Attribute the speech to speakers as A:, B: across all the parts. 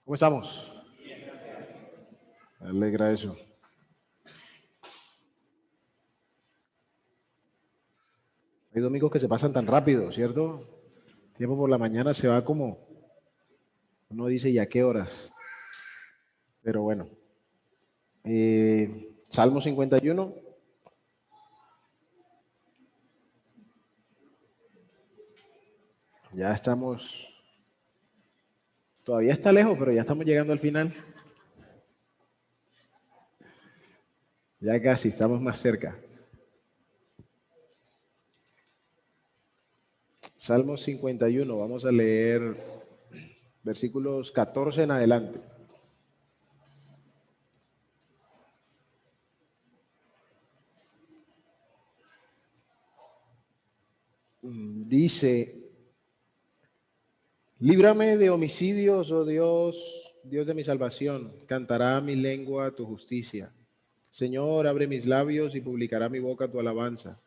A: ¿Cómo estamos? Me alegra eso. Hay domingos que se pasan tan rápido, ¿cierto? El tiempo por la mañana se va como, uno dice, ¿y a qué horas? Pero bueno, Salmo 51, ya estamos, todavía está lejos, pero ya estamos llegando al final. Ya casi, estamos más cerca. Salmo 51, vamos a leer versículos 14 en adelante. Dice, líbrame de homicidios, oh Dios, Dios de mi salvación, cantará mi lengua tu justicia. Señor, abre mis labios y publicará mi boca tu alabanza,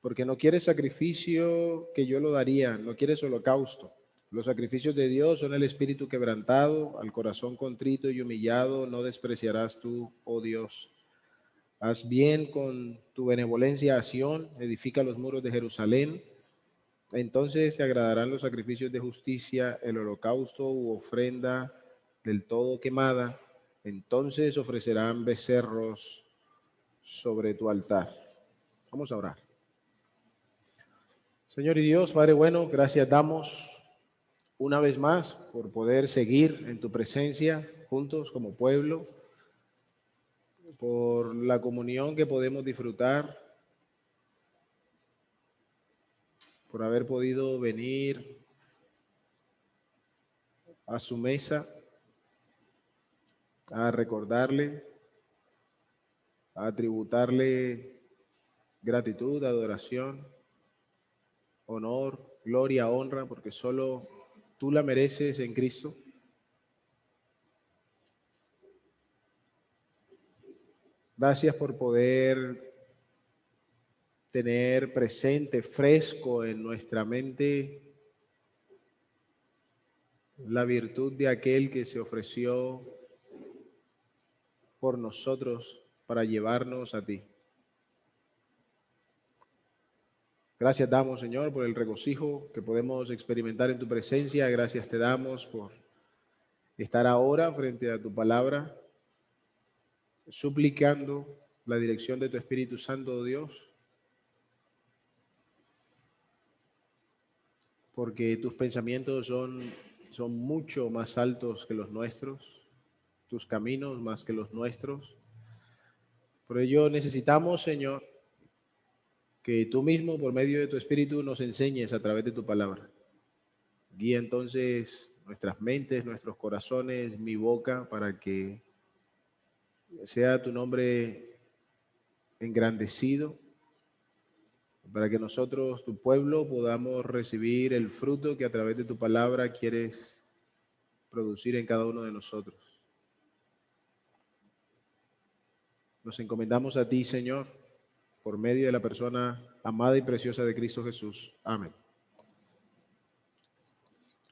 A: porque no quieres sacrificio que yo lo daría, no quieres holocausto. Los sacrificios de Dios son el espíritu quebrantado, al corazón contrito y humillado no despreciarás tú, oh Dios. Haz bien con tu benevolencia a Sión, edifica los muros de Jerusalén. Entonces te agradarán los sacrificios de justicia, el holocausto u ofrenda del todo quemada. Entonces ofrecerán becerros sobre tu altar. Vamos a orar. Señor y Dios, Padre bueno, gracias damos una vez más por poder seguir en tu presencia juntos como pueblo, por la comunión que podemos disfrutar, por haber podido venir a su mesa a recordarle, a tributarle gratitud, adoración, honor, gloria, honra, porque solo tú la mereces en Cristo. Gracias por poder tener presente, fresco en nuestra mente, la virtud de aquel que se ofreció por nosotros para llevarnos a ti. Gracias damos, Señor, por el regocijo que podemos experimentar en tu presencia. Gracias te damos por estar ahora frente a tu palabra, suplicando la dirección de tu Espíritu Santo, oh Dios, porque tus pensamientos son mucho más altos que los nuestros, tus caminos más que los nuestros. Por ello necesitamos, Señor, que tú mismo, por medio de tu Espíritu, nos enseñes a través de tu palabra. Guía entonces nuestras mentes, nuestros corazones, mi boca, para que sea tu nombre engrandecido, para que nosotros, tu pueblo, podamos recibir el fruto que a través de tu palabra quieres producir en cada uno de nosotros. Nos encomendamos a ti, Señor, por medio de la persona amada y preciosa de Cristo Jesús. Amén.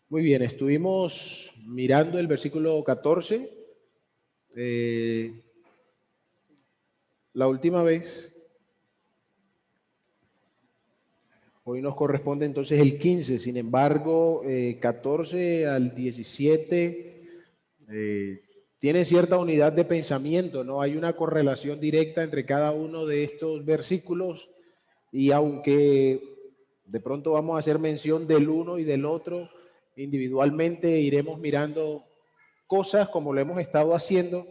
A: Muy bien, estuvimos mirando el versículo 14. La última vez, hoy nos corresponde entonces el 15, sin embargo, 14 al 17 tiene cierta unidad de pensamiento, ¿no? Hay una correlación directa entre cada uno de estos versículos y aunque de pronto vamos a hacer mención del uno y del otro, individualmente iremos mirando cosas como lo hemos estado haciendo,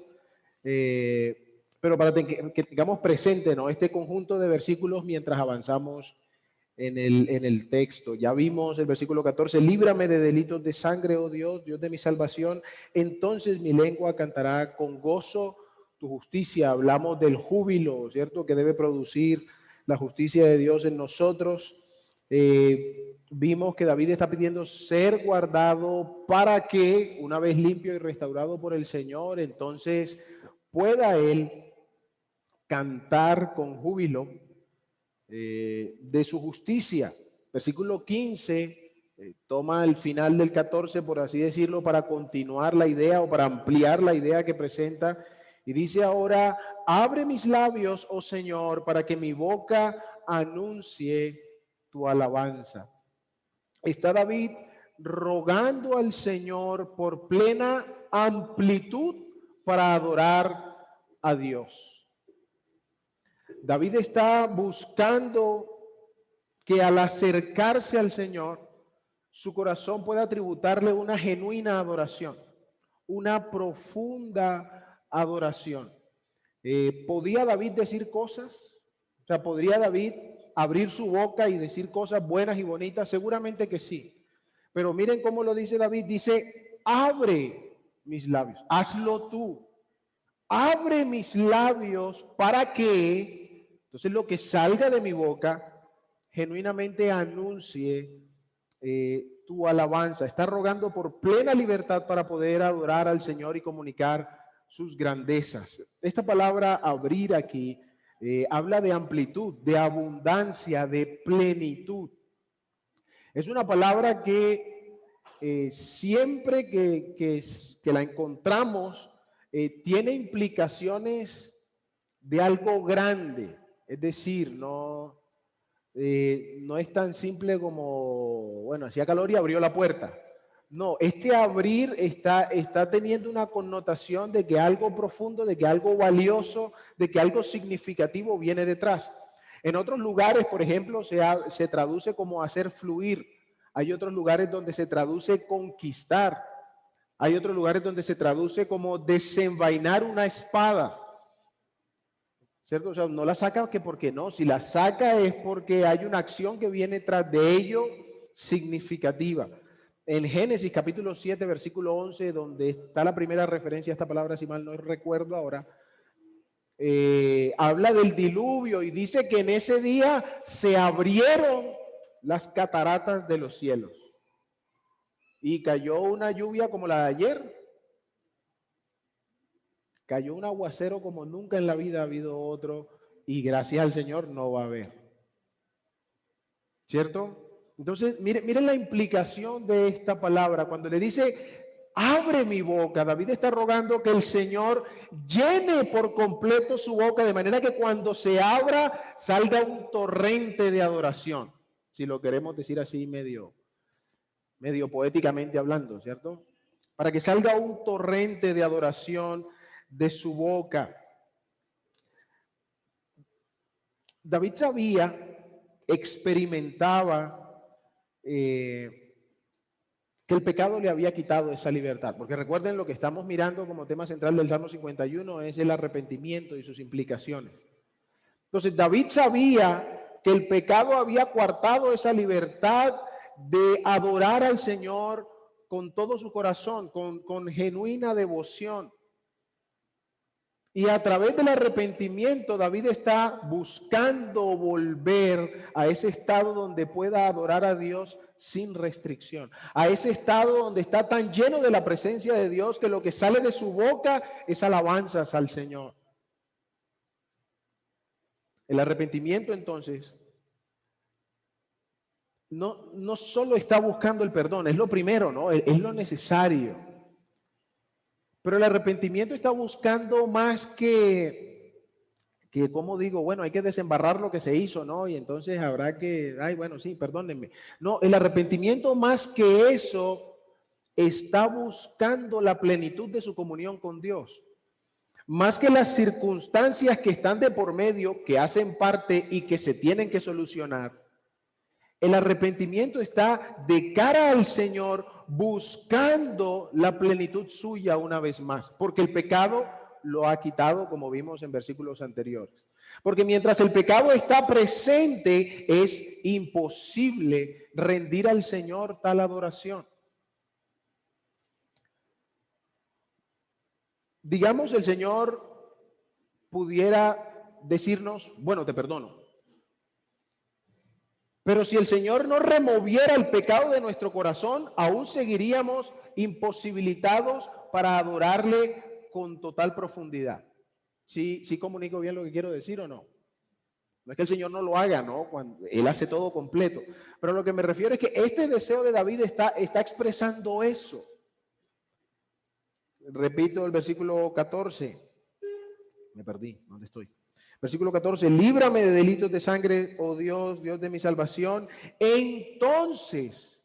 A: pero para que tengamos presente, ¿no?, este conjunto de versículos mientras avanzamos en el texto. Ya vimos el versículo 14, líbrame de delitos de sangre, oh Dios, Dios de mi salvación. Entonces mi lengua cantará con gozo tu justicia. Hablamos del júbilo, ¿cierto?, que debe producir la justicia de Dios en nosotros. Vimos que David está pidiendo ser guardado para que, una vez limpio y restaurado por el Señor, entonces pueda él cantar con júbilo de su justicia. Versículo 15 toma el final del 14, por así decirlo, para continuar la idea o para ampliar la idea que presenta. Y dice ahora, abre mis labios, oh Señor, para que mi boca anuncie tu alabanza. Está David rogando al Señor por plena amplitud para adorar a Dios. David está buscando que al acercarse al Señor, su corazón pueda tributarle una genuina adoración, una profunda adoración. ¿Podía David decir cosas? O sea, ¿podría David abrir su boca y decir cosas buenas y bonitas? Seguramente que sí. Pero miren cómo lo dice David. Dice, abre mis labios, hazlo tú. Abre mis labios para que, entonces lo que salga de mi boca, genuinamente anuncie tu alabanza. Está rogando por plena libertad para poder adorar al Señor y comunicar sus grandezas. Esta palabra abrir aquí habla de amplitud, de abundancia, de plenitud. Es una palabra que siempre que la encontramos tiene implicaciones de algo grande. Es decir, no es tan simple como, bueno, hacía calor y abrió la puerta. No, este abrir está teniendo una connotación de que algo profundo, de que algo valioso, de que algo significativo viene detrás. En otros lugares, por ejemplo, se traduce como hacer fluir. Hay otros lugares donde se traduce conquistar. Hay otros lugares donde se traduce como desenvainar una espada. ¿Cierto? O sea, no la saca que porque no. Si la saca es porque hay una acción que viene tras de ello significativa. En Génesis capítulo 7, versículo 11, donde está la primera referencia a esta palabra, si mal no recuerdo ahora, habla del diluvio y dice que en ese día se abrieron las cataratas de los cielos y cayó una lluvia como la de ayer. Cayó un aguacero como nunca en la vida ha habido otro y gracias al Señor no va a haber. ¿Cierto? Entonces, miren la implicación de esta palabra. Cuando le dice, abre mi boca, David está rogando que el Señor llene por completo su boca, de manera que cuando se abra salga un torrente de adoración. Si lo queremos decir así medio poéticamente hablando, ¿cierto? Para que salga un torrente de adoración de su boca. David sabía, experimentaba que el pecado le había quitado esa libertad. Porque recuerden, lo que estamos mirando como tema central del Salmo 51 es el arrepentimiento y sus implicaciones. Entonces, David sabía que el pecado había coartado esa libertad de adorar al Señor con todo su corazón, con genuina devoción. Y a través del arrepentimiento, David está buscando volver a ese estado donde pueda adorar a Dios sin restricción. A ese estado donde está tan lleno de la presencia de Dios que lo que sale de su boca es alabanzas al Señor. El arrepentimiento, entonces, no solo está buscando el perdón, es lo primero, ¿no? Es lo necesario. Pero el arrepentimiento está buscando más que, como digo, bueno, hay que desembarrar lo que se hizo, ¿no? Y entonces habrá que, ay, bueno, sí, perdónenme. No, el arrepentimiento más que eso está buscando la plenitud de su comunión con Dios. Más que las circunstancias que están de por medio, que hacen parte y que se tienen que solucionar. El arrepentimiento está de cara al Señor buscando la plenitud suya una vez más, porque el pecado lo ha quitado, como vimos en versículos anteriores. Porque mientras el pecado está presente, es imposible rendir al Señor tal adoración. Digamos, el Señor pudiera decirnos, bueno, te perdono. Pero si el Señor no removiera el pecado de nuestro corazón, aún seguiríamos imposibilitados para adorarle con total profundidad. ¿Sí comunico bien lo que quiero decir o no? No es que el Señor no lo haga, ¿no? Cuando Él hace todo completo. Pero lo que me refiero es que este deseo de David está expresando eso. Repito el versículo 14. Me perdí, ¿dónde estoy? Versículo 14, líbrame de delitos de sangre, oh Dios, Dios de mi salvación. Entonces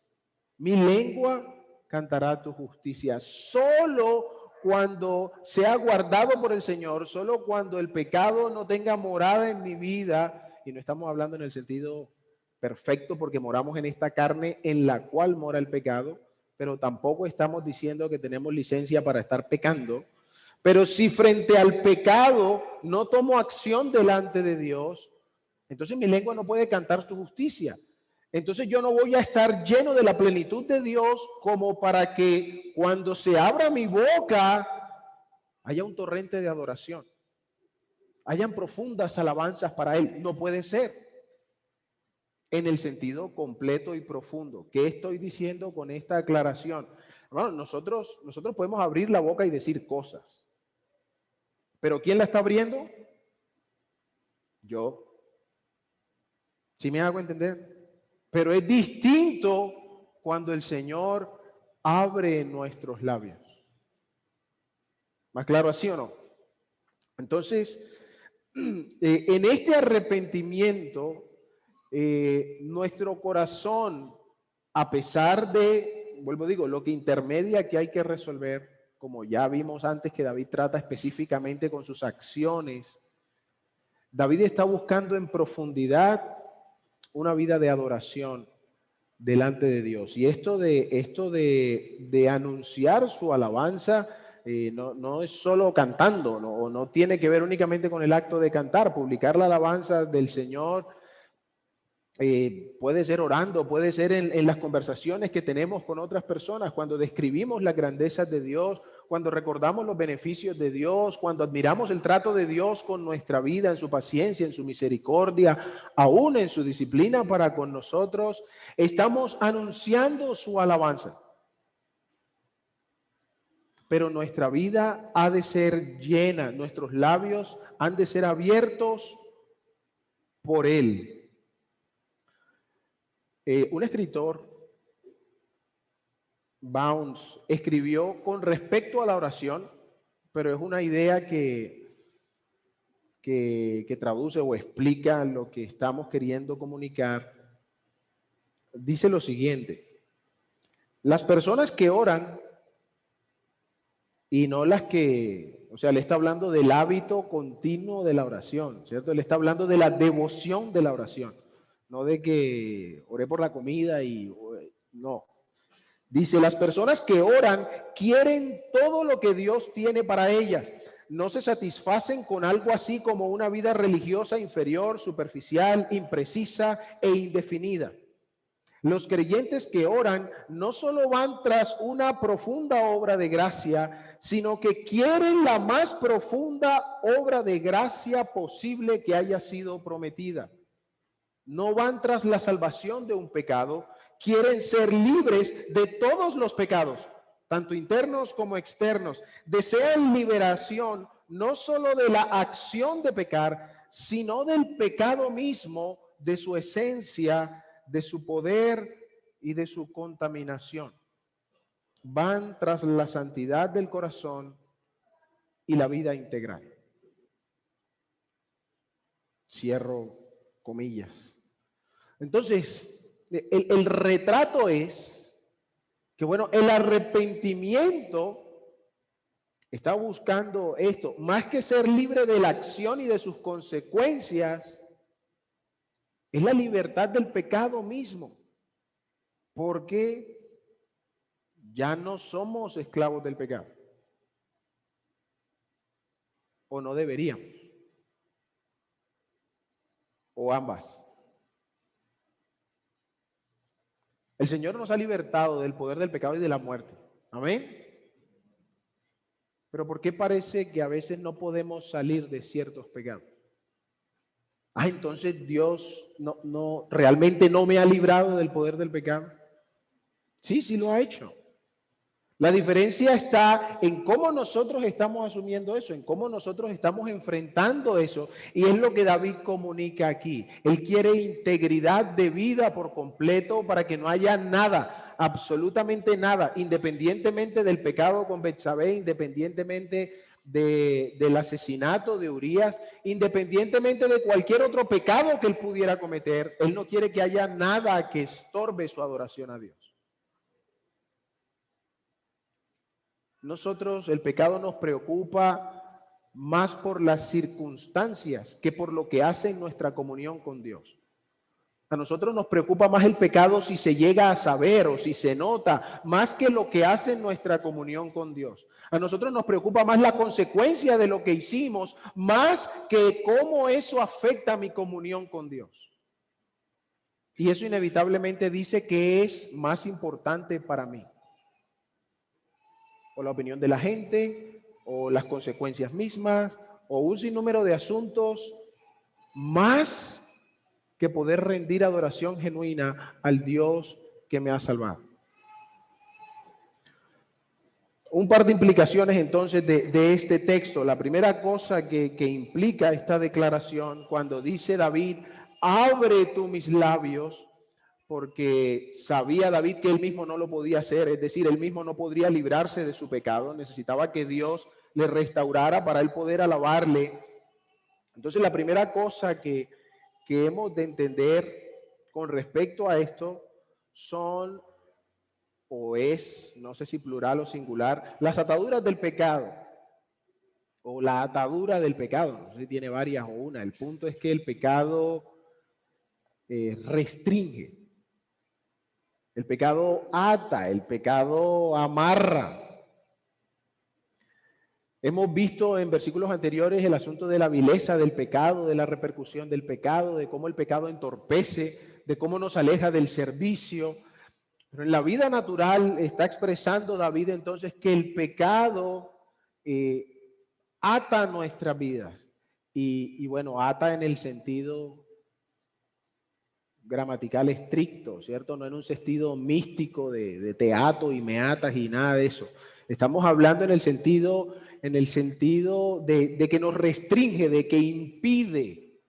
A: mi lengua cantará tu justicia. Solo cuando sea guardado por el Señor, solo cuando el pecado no tenga morada en mi vida, y no estamos hablando en el sentido perfecto porque moramos en esta carne en la cual mora el pecado, pero tampoco estamos diciendo que tenemos licencia para estar pecando. Pero si frente al pecado no tomo acción delante de Dios, entonces mi lengua no puede cantar tu justicia. Entonces yo no voy a estar lleno de la plenitud de Dios como para que cuando se abra mi boca haya un torrente de adoración, hayan profundas alabanzas para Él. No puede ser en el sentido completo y profundo. ¿Qué estoy diciendo con esta aclaración? Bueno, nosotros podemos abrir la boca y decir cosas. ¿Pero quién la está abriendo? Yo. ¿Sí me hago entender? Pero es distinto cuando el Señor abre nuestros labios. ¿Más claro así o no? Entonces, en este arrepentimiento, nuestro corazón, a pesar de, vuelvo a digo, lo que intermedia que hay que resolver, como ya vimos antes que David trata específicamente con sus acciones, David está buscando en profundidad una vida de adoración delante de Dios. Y esto de anunciar su alabanza no es solo cantando, no tiene que ver únicamente con el acto de cantar. Publicar la alabanza del Señor puede ser orando, puede ser en las conversaciones que tenemos con otras personas, cuando describimos las grandezas de Dios, cuando recordamos los beneficios de Dios, cuando admiramos el trato de Dios con nuestra vida, en su paciencia, en su misericordia, aún en su disciplina para con nosotros, estamos anunciando su alabanza. Pero nuestra vida ha de ser llena, nuestros labios han de ser abiertos por Él. Un escritor, Bounds, escribió con respecto a la oración, pero es una idea que traduce o explica lo que estamos queriendo comunicar. Dice lo siguiente: las personas que oran y no las que, o sea, le está hablando del hábito continuo de la oración, ¿cierto? Le está hablando de la devoción de la oración, no de que oré por la comida y no. Dice, las personas que oran quieren todo lo que Dios tiene para ellas. No se satisfacen con algo así como una vida religiosa inferior, superficial, imprecisa e indefinida. Los creyentes que oran no solo van tras una profunda obra de gracia, sino que quieren la más profunda obra de gracia posible que haya sido prometida. No van tras la salvación de un pecado, quieren ser libres de todos los pecados, tanto internos como externos. Desean liberación no solo de la acción de pecar, sino del pecado mismo, de su esencia, de su poder y de su contaminación. Van tras la santidad del corazón y la vida integral. Cierro comillas. Entonces, el retrato es que, bueno, el arrepentimiento está buscando esto, más que ser libre de la acción y de sus consecuencias, es la libertad del pecado mismo, porque ya no somos esclavos del pecado, o no deberíamos, o ambas. El Señor nos ha libertado del poder del pecado y de la muerte. Amén. Pero ¿por qué parece que a veces no podemos salir de ciertos pecados? Entonces Dios realmente no me ha librado del poder del pecado. Sí, sí lo ha hecho. La diferencia está en cómo nosotros estamos asumiendo eso, en cómo nosotros estamos enfrentando eso. Y es lo que David comunica aquí. Él quiere integridad de vida por completo para que no haya nada, absolutamente nada, independientemente del pecado con Betsabé, independientemente del asesinato de Urías, independientemente de cualquier otro pecado que él pudiera cometer. Él no quiere que haya nada que estorbe su adoración a Dios. Nosotros, el pecado nos preocupa más por las circunstancias que por lo que hace en nuestra comunión con Dios. A nosotros nos preocupa más el pecado si se llega a saber o si se nota, más que lo que hace en nuestra comunión con Dios. A nosotros nos preocupa más la consecuencia de lo que hicimos, más que cómo eso afecta mi comunión con Dios. Y eso inevitablemente dice que es más importante para mí. O la opinión de la gente, o las consecuencias mismas, o un sinnúmero de asuntos, más que poder rendir adoración genuina al Dios que me ha salvado. Un par de implicaciones entonces de este texto. La primera cosa que implica esta declaración, cuando dice David, abre tú mis labios, porque sabía David que él mismo no lo podía hacer, es decir, él mismo no podría librarse de su pecado, necesitaba que Dios le restaurara para él poder alabarle. Entonces la primera cosa que hemos de entender con respecto a esto son, o es, no sé si plural o singular, las ataduras del pecado, o la atadura del pecado, no sé si tiene varias o una, el punto es que el pecado restringe. El pecado ata, el pecado amarra. Hemos visto en versículos anteriores el asunto de la vileza del pecado, de la repercusión del pecado, de cómo el pecado entorpece, de cómo nos aleja del servicio. Pero en la vida natural está expresando David entonces que el pecado ata nuestras vidas. Y bueno, ata en el sentido gramatical estricto, ¿cierto? No en un sentido místico de teatro y me atas y nada de eso. Estamos hablando en el sentido de que nos restringe, de que impide,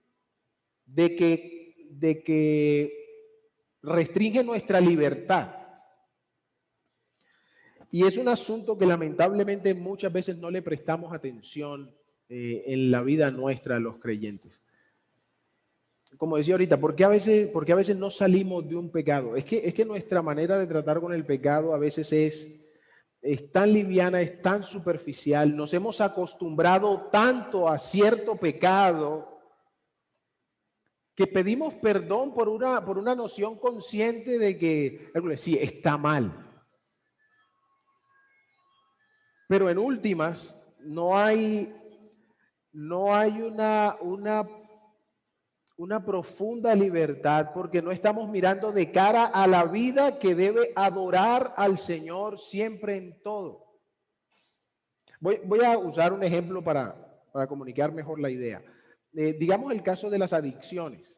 A: de que restringe nuestra libertad. Y es un asunto que lamentablemente muchas veces no le prestamos atención en la vida nuestra los creyentes. Como decía ahorita, ¿por qué a veces no salimos de un pecado? Es que nuestra manera de tratar con el pecado a veces es tan liviana, es tan superficial, nos hemos acostumbrado tanto a cierto pecado que pedimos perdón por una noción consciente de que, sí, está mal. Pero en últimas, no hay una profunda libertad porque no estamos mirando de cara a la vida que debe adorar al Señor siempre en todo. Voy a usar un ejemplo para comunicar mejor la idea. Digamos el caso de las adicciones.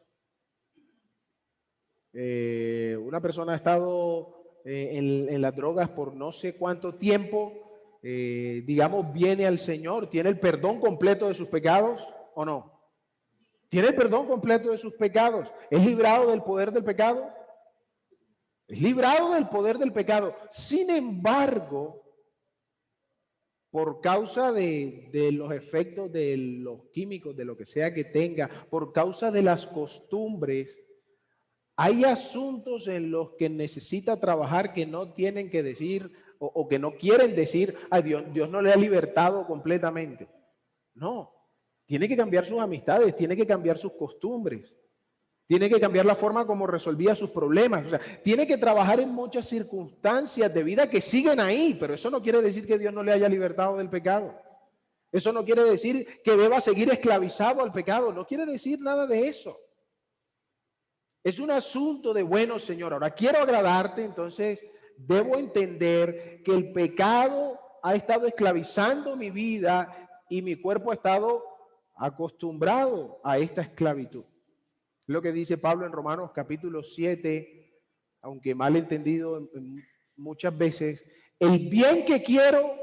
A: Una persona ha estado en las drogas por no sé cuánto tiempo, digamos, viene al Señor, ¿tiene el perdón completo de sus pecados o no? ¿Tiene el perdón completo de sus pecados? ¿Es librado del poder del pecado? Es librado del poder del pecado. Sin embargo, por causa de los efectos de los químicos, de lo que sea que tenga, por causa de las costumbres, hay asuntos en los que necesita trabajar que no tienen que decir o que no quieren decir, ay, Dios no le ha libertado completamente. No, tiene que cambiar sus amistades, tiene que cambiar sus costumbres, tiene que cambiar la forma como resolvía sus problemas. O sea, tiene que trabajar en muchas circunstancias de vida que siguen ahí, pero eso no quiere decir que Dios no le haya libertado del pecado. Eso no quiere decir que deba seguir esclavizado al pecado, no quiere decir nada de eso. Es un asunto de, bueno, Señor, ahora quiero agradarte, entonces debo entender que el pecado ha estado esclavizando mi vida y mi cuerpo ha estado acostumbrado a esta esclavitud. Lo que dice Pablo en Romanos capítulo 7, aunque mal entendido muchas veces, El bien que quiero,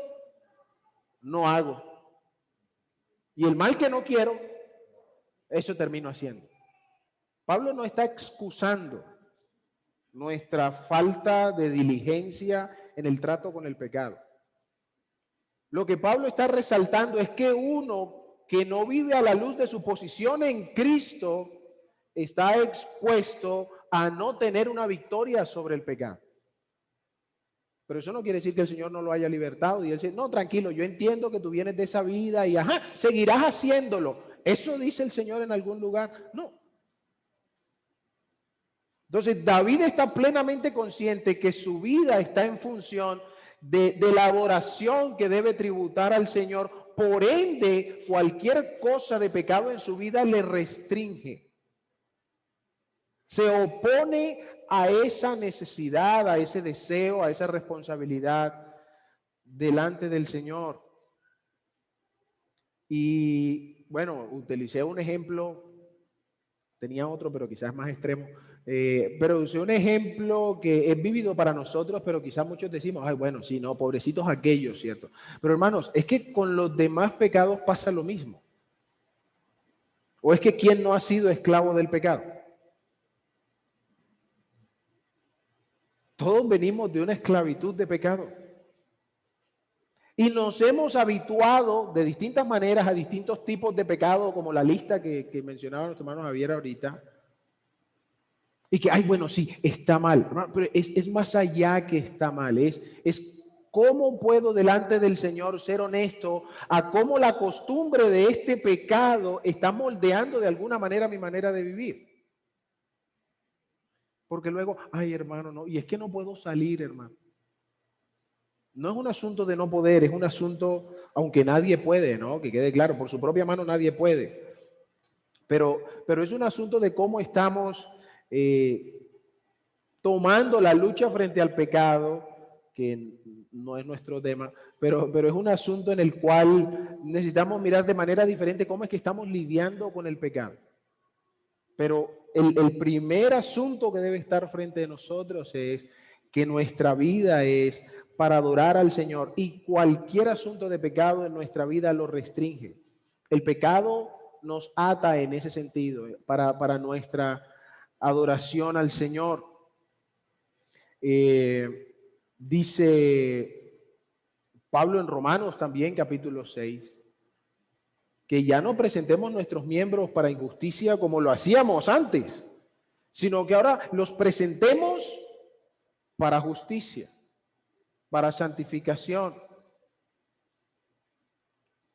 A: no hago. Y el mal que no quiero, eso termino haciendo. Pablo no está excusando nuestra falta de diligencia en el trato con el pecado. Lo que Pablo está resaltando es que uno que no vive a la luz de su posición en Cristo está expuesto a no tener una victoria sobre el pecado. Pero eso no quiere decir que el Señor no lo haya libertado. Y él dice, no, tranquilo, yo entiendo que tú vienes de esa vida y seguirás haciéndolo. ¿Eso dice el Señor en algún lugar? No. Entonces, David está plenamente consciente que su vida está en función de la adoración que debe tributar al Señor. Por ende, cualquier cosa de pecado en su vida le restringe. Se opone a esa necesidad, a ese deseo, a esa responsabilidad delante del Señor. Y bueno, utilicé un ejemplo, tenía otro, pero quizás más extremo, pero usé un ejemplo que es vívido para nosotros, pero quizás muchos decimos, ay, bueno, sí, no, pobrecitos aquellos, ¿cierto? Pero hermanos, es que con los demás pecados pasa lo mismo. ¿O es que quién no ha sido esclavo del pecado? Todos venimos de una esclavitud de pecado. Y nos hemos habituado de distintas maneras a distintos tipos de pecado, como la lista que mencionaba nuestro hermano Javier ahorita. Y que, ay, bueno, sí, está mal. Pero es más allá que está mal. Es cómo puedo delante del Señor ser honesto a cómo la costumbre de este pecado está moldeando de alguna manera mi manera de vivir. Porque luego, ay, hermano, no. Y es que no puedo salir, hermano. No es un asunto de no poder, es un asunto, aunque nadie puede, ¿no? Que quede claro, por su propia mano nadie puede. Pero es un asunto de cómo estamos tomando la lucha frente al pecado, que no es nuestro tema, pero es un asunto en el cual necesitamos mirar de manera diferente cómo es que estamos lidiando con el pecado. Pero el primer asunto que debe estar frente a nosotros es que nuestra vida es para adorar al Señor y cualquier asunto de pecado en nuestra vida lo restringe. El pecado nos ata en ese sentido para nuestra adoración al Señor. Dice Pablo en Romanos también, capítulo 6, que ya no presentemos nuestros miembros para injusticia como lo hacíamos antes, sino que ahora los presentemos para justicia, para santificación.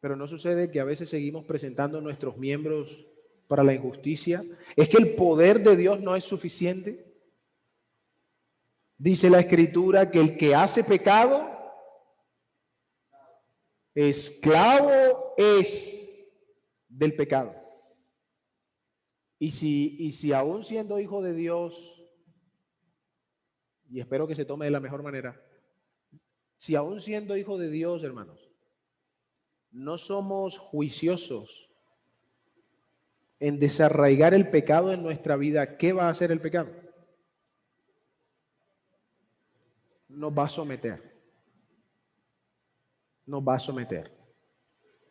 A: Pero no sucede que a veces seguimos presentando nuestros miembros para la injusticia. ¿Es que el poder de Dios no es suficiente? Dice la Escritura que el que hace pecado, esclavo es del pecado. Y si aún siendo hijo de Dios, y espero que se tome de la mejor manera, si aún siendo hijo de Dios, hermanos, no somos juiciosos en desarraigar el pecado en nuestra vida, ¿qué va a hacer el pecado? Nos va a someter. Nos va a someter.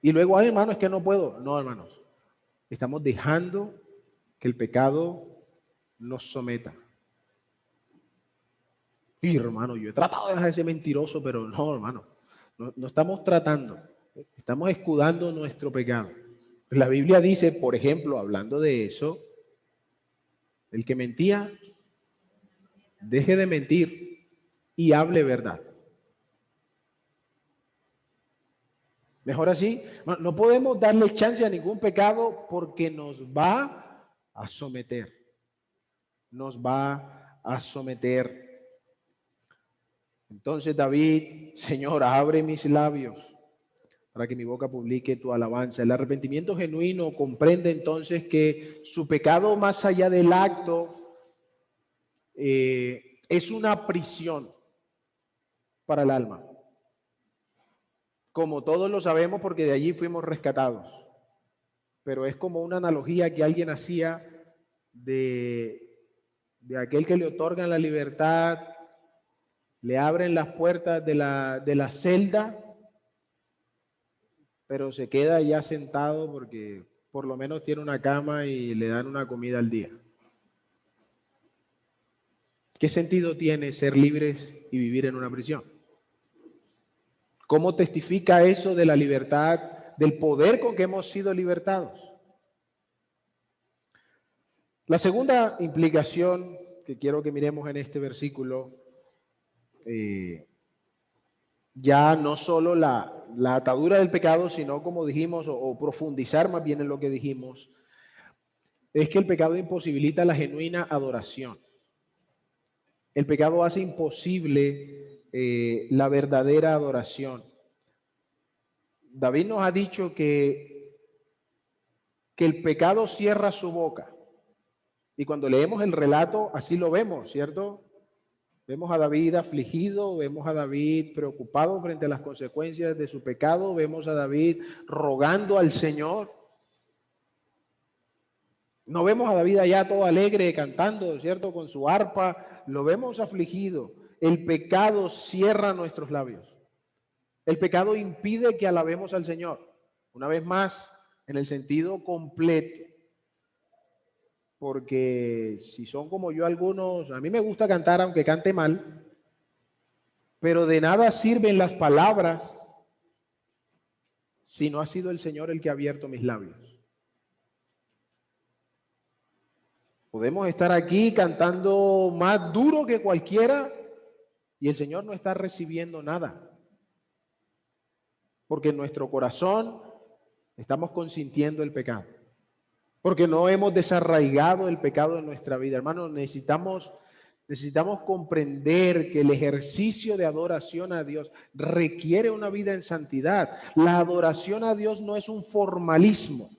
A: Y luego, ay, hermano, es que no puedo. No, hermanos. Estamos dejando que el pecado nos someta. Y hermano, yo he tratado de dejar ese mentiroso, pero no, hermano. No estamos tratando. Estamos escudando nuestro pecado. La Biblia dice, por ejemplo, hablando de eso, el que mentía, deje de mentir y hable verdad. Mejor así, no podemos darle chance a ningún pecado porque nos va a someter. Nos va a someter. Entonces David, Señor, abre mis labios para que mi boca publique tu alabanza. El arrepentimiento genuino comprende entonces que su pecado más allá del acto es una prisión para el alma. Como todos lo sabemos porque de allí fuimos rescatados. Pero es como una analogía que alguien hacía de aquel que le otorgan la libertad le abren las puertas de la celda, pero se queda ya sentado porque por lo menos tiene una cama y le dan una comida al día. ¿Qué sentido tiene ser libres y vivir en una prisión? ¿Cómo testifica eso de la libertad, del poder con que hemos sido libertados? La segunda implicación que quiero que miremos en este versículo, ya no solo la atadura del pecado, sino como dijimos, o profundizar más bien en lo que dijimos, es que el pecado imposibilita la genuina adoración. El pecado hace imposible la verdadera adoración. David nos ha dicho que el pecado cierra su boca. Y cuando leemos el relato, así lo vemos, ¿cierto? Vemos a David afligido, vemos a David preocupado frente a las consecuencias de su pecado, vemos a David rogando al Señor. No vemos a David allá todo alegre cantando, ¿cierto? Con su arpa, lo vemos afligido. El pecado cierra nuestros labios. El pecado impide que alabemos al Señor. Una vez más, en el sentido completo. Porque si son como yo algunos, a mí me gusta cantar aunque cante mal, pero de nada sirven las palabras si no ha sido el Señor el que ha abierto mis labios. Podemos estar aquí cantando más duro que cualquiera y el Señor no está recibiendo nada. Porque en nuestro corazón estamos consintiendo el pecado. Porque no hemos desarraigado el pecado en nuestra vida. Hermanos, necesitamos comprender que el ejercicio de adoración a Dios requiere una vida en santidad. La adoración a Dios no es un formalismo,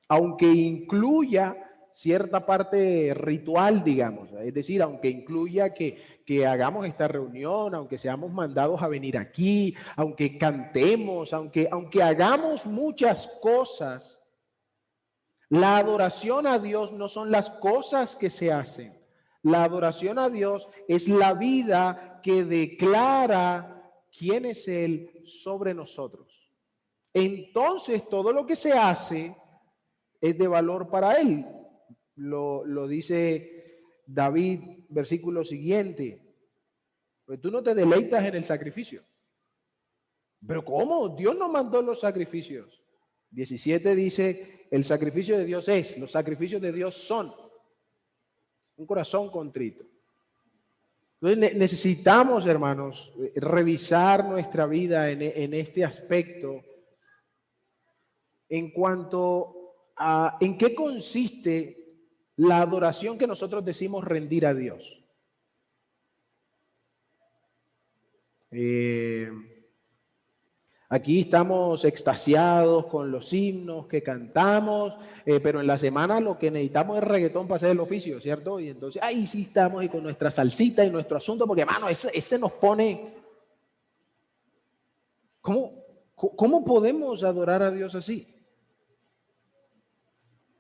A: aunque incluya cierta parte ritual, digamos. Es decir, aunque incluya que hagamos esta reunión, aunque seamos mandados a venir aquí, aunque cantemos, aunque hagamos muchas cosas. La adoración a Dios no son las cosas que se hacen. La adoración a Dios es la vida que declara quién es Él sobre nosotros. Entonces, todo lo que se hace es de valor para Él. Lo dice David, versículo siguiente. Pues tú no te deleitas en el sacrificio. ¿Pero cómo? Dios no mandó los sacrificios. 17 dice, el sacrificio de Dios es, los sacrificios de Dios son un corazón contrito. Entonces necesitamos, hermanos, revisar nuestra vida en este aspecto en cuanto a en qué consiste la adoración que nosotros decimos rendir a Dios. Aquí estamos extasiados con los himnos que cantamos, pero en la semana lo que necesitamos es reggaetón para hacer el oficio, ¿cierto? Y entonces, ahí sí estamos y con nuestra salsita y nuestro asunto, porque hermano, ese nos pone... ¿Cómo podemos adorar a Dios así?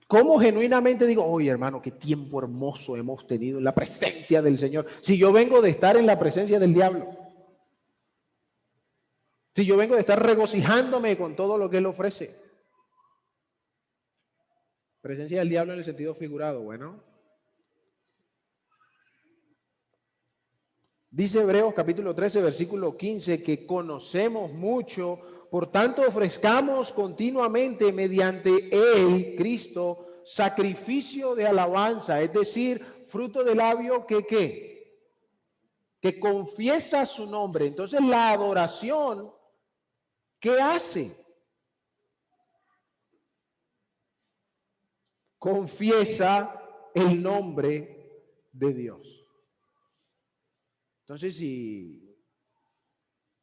A: ¿Cómo genuinamente digo, oye hermano, qué tiempo hermoso hemos tenido en la presencia del Señor? Si yo vengo de estar en la presencia del diablo. Si yo vengo de estar regocijándome con todo lo que Él ofrece. Presencia del diablo en el sentido figurado, bueno. Dice Hebreos capítulo 13, versículo 15, que conocemos mucho, por tanto ofrezcamos continuamente mediante Él, Cristo, sacrificio de alabanza, es decir, fruto de labio que confiesa su nombre. Entonces la adoración, ¿qué hace? Confiesa el nombre de Dios. Entonces, si,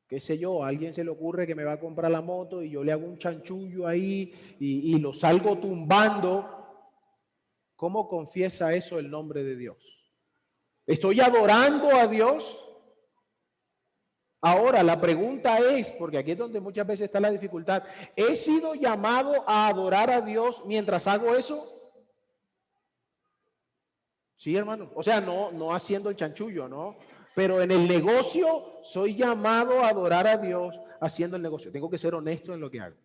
A: qué sé yo, a alguien se le ocurre que me va a comprar la moto y yo le hago un chanchullo ahí y lo salgo tumbando, ¿cómo confiesa eso el nombre de Dios? ¿Estoy adorando a Dios? Ahora, la pregunta es, porque aquí es donde muchas veces está la dificultad, ¿he sido llamado a adorar a Dios mientras hago eso? Sí, hermano. O sea, no haciendo el chanchullo, ¿no? pero en el negocio soy llamado a adorar a Dios haciendo el negocio. Tengo que ser honesto en lo que hago.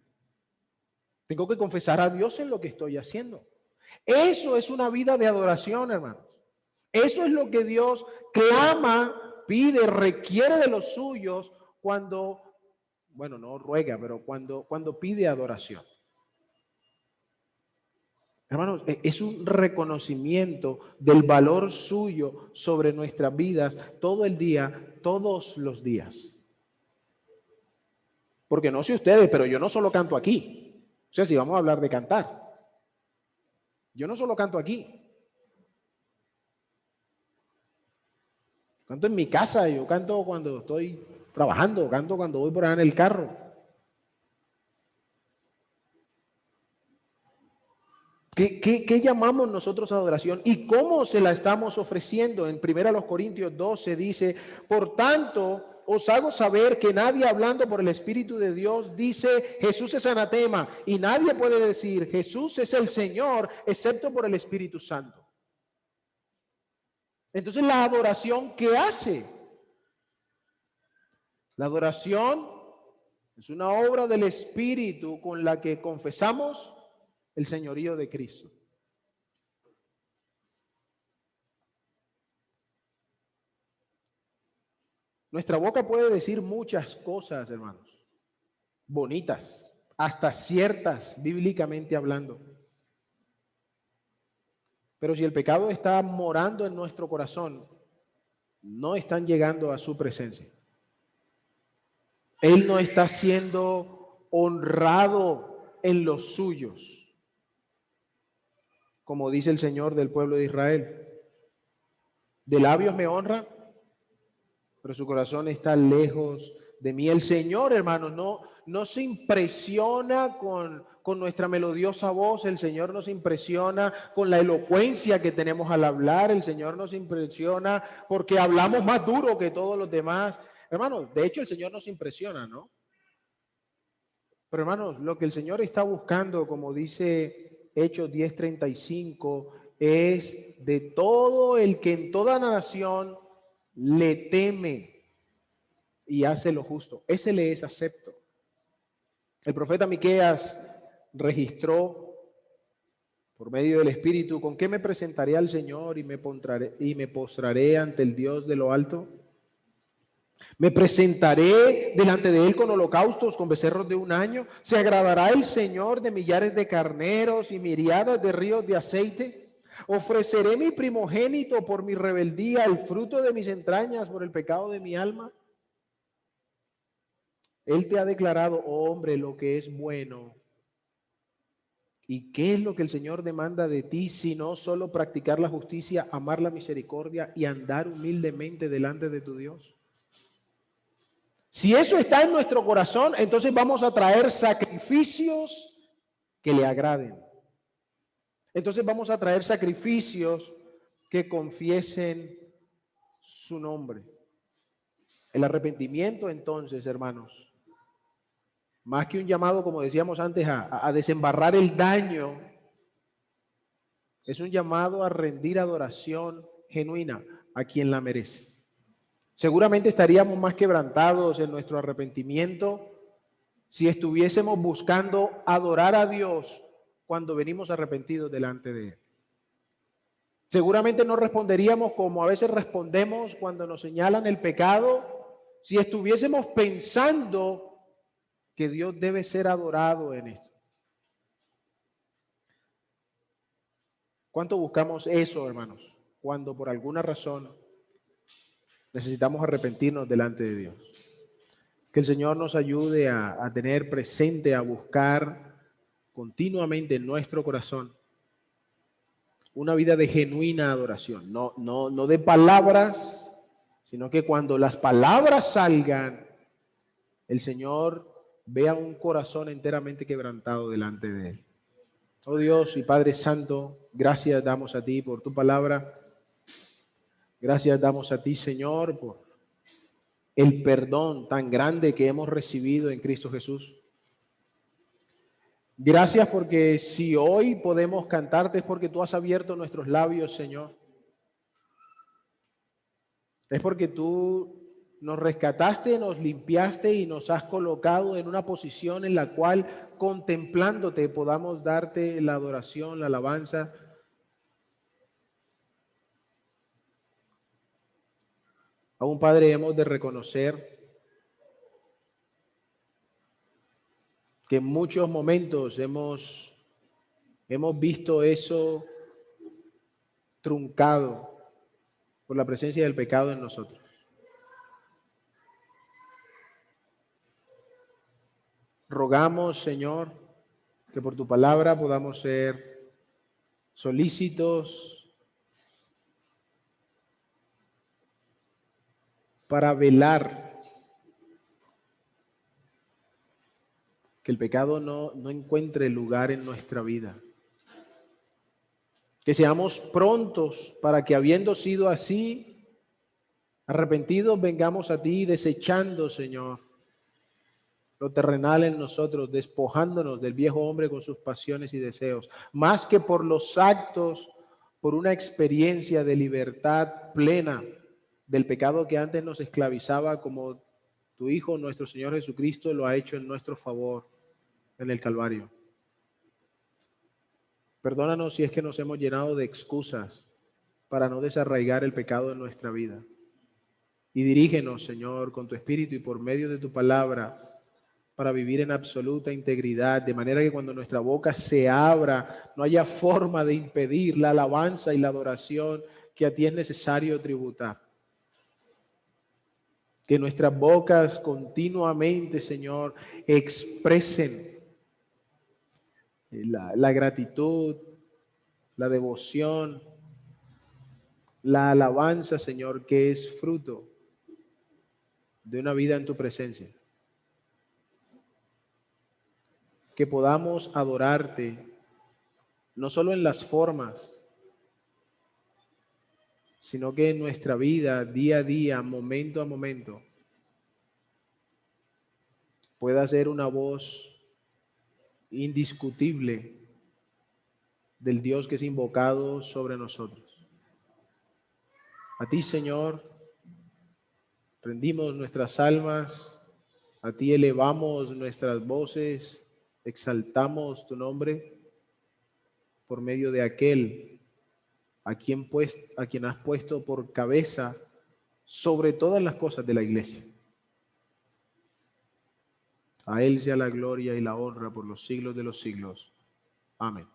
A: Tengo que confesar a Dios en lo que estoy haciendo. Eso es una vida de adoración, hermanos. Eso es lo que Dios clama, pide, requiere de los suyos cuando, bueno, no ruega, pero cuando pide adoración. Hermanos, es un reconocimiento del valor suyo sobre nuestras vidas todo el día, todos los días. Porque no sé ustedes, pero yo no solo canto aquí. O sea, si vamos a hablar de cantar, yo no solo canto aquí. Canto en mi casa, yo canto cuando estoy trabajando, canto cuando voy por allá en el carro. ¿Qué llamamos nosotros adoración y cómo se la estamos ofreciendo? En 1 Corintios 12 dice, por tanto, os hago saber que nadie hablando por el Espíritu de Dios dice Jesús es anatema y nadie puede decir Jesús es el Señor excepto por el Espíritu Santo. Entonces, la adoración, ¿qué hace? La adoración es una obra del Espíritu con la que confesamos el señorío de Cristo. Nuestra boca puede decir muchas cosas, hermanos, bonitas, hasta ciertas, bíblicamente hablando. Pero si el pecado está morando en nuestro corazón, no están llegando a su presencia. Él no está siendo honrado en los suyos, como dice el Señor del pueblo de Israel. De labios me honra, pero su corazón está lejos de mí. El Señor, hermanos, no se impresiona con nuestra melodiosa voz. El Señor nos impresiona con la elocuencia que tenemos al hablar. El Señor nos impresiona porque hablamos más duro que todos los demás. Hermanos, de hecho el Señor nos impresiona, ¿no? Pero hermanos, lo que el Señor está buscando, como dice Hechos 10:35, es de todo el que en toda nación le teme y hace lo justo. Ese le es acepto. El profeta Miqueas registró por medio del Espíritu, ¿con qué me presentaré al Señor y me postraré ante el Dios de lo alto? Me presentaré delante de él con holocaustos, con becerros de un año. Se agradará el Señor de millares de carneros y miriadas de ríos de aceite. Ofreceré mi primogénito por mi rebeldía, el fruto de mis entrañas por el pecado de mi alma. Él te ha declarado, oh hombre, lo que es bueno. ¿Y qué es lo que el Señor demanda de ti, sino solo practicar la justicia, amar la misericordia y andar humildemente delante de tu Dios? Si eso está en nuestro corazón, entonces vamos a traer sacrificios que le agraden. Entonces vamos a traer sacrificios que confiesen su nombre. El arrepentimiento, entonces, hermanos, más que un llamado, como decíamos antes, a desembarrar el daño, es un llamado a rendir adoración genuina a quien la merece. Seguramente estaríamos más quebrantados en nuestro arrepentimiento si estuviésemos buscando adorar a Dios cuando venimos arrepentidos delante de Él. Seguramente no responderíamos como a veces respondemos cuando nos señalan el pecado, si estuviésemos pensando que Dios debe ser adorado en esto. ¿Cuánto buscamos eso, hermanos? Cuando por alguna razón necesitamos arrepentirnos delante de Dios. Que el Señor nos ayude a tener presente, a buscar continuamente en nuestro corazón una vida de genuina adoración, no de palabras, sino que cuando las palabras salgan, el Señor vea un corazón enteramente quebrantado delante de Él. Oh Dios y Padre Santo, gracias damos a ti por tu palabra. Gracias damos a ti, Señor, por el perdón tan grande que hemos recibido en Cristo Jesús. Gracias porque si hoy podemos cantarte es porque tú has abierto nuestros labios, Señor. Es porque tú nos rescataste, nos limpiaste y nos has colocado en una posición en la cual, contemplándote, podamos darte la adoración, la alabanza. Aún, Padre, hemos de reconocer que en muchos momentos hemos visto eso truncado por la presencia del pecado en nosotros. Rogamos, Señor, que por tu palabra podamos ser solícitos para velar que el pecado no encuentre lugar en nuestra vida. Que seamos prontos para que, habiendo sido así, arrepentidos, vengamos a ti desechando, Señor, lo terrenal en nosotros, despojándonos del viejo hombre con sus pasiones y deseos, más que por los actos, por una experiencia de libertad plena del pecado que antes nos esclavizaba, como tu Hijo, nuestro Señor Jesucristo, lo ha hecho en nuestro favor en el Calvario. Perdónanos si es que nos hemos llenado de excusas para no desarraigar el pecado en nuestra vida. Y dirígenos, Señor, con tu Espíritu y por medio de tu palabra, para vivir en absoluta integridad, de manera que cuando nuestra boca se abra, no haya forma de impedir la alabanza y la adoración que a ti es necesario tributar. Que nuestras bocas continuamente, Señor, expresen la gratitud, la devoción, la alabanza, Señor, que es fruto de una vida en tu presencia. Que podamos adorarte, no solo en las formas, sino que en nuestra vida, día a día, momento a momento, pueda ser una voz indiscutible del Dios que es invocado sobre nosotros. A ti, Señor, rendimos nuestras almas, a ti elevamos nuestras voces, exaltamos tu nombre por medio de aquel a quien has puesto por cabeza sobre todas las cosas de la iglesia. A él sea la gloria y la honra por los siglos de los siglos. Amén.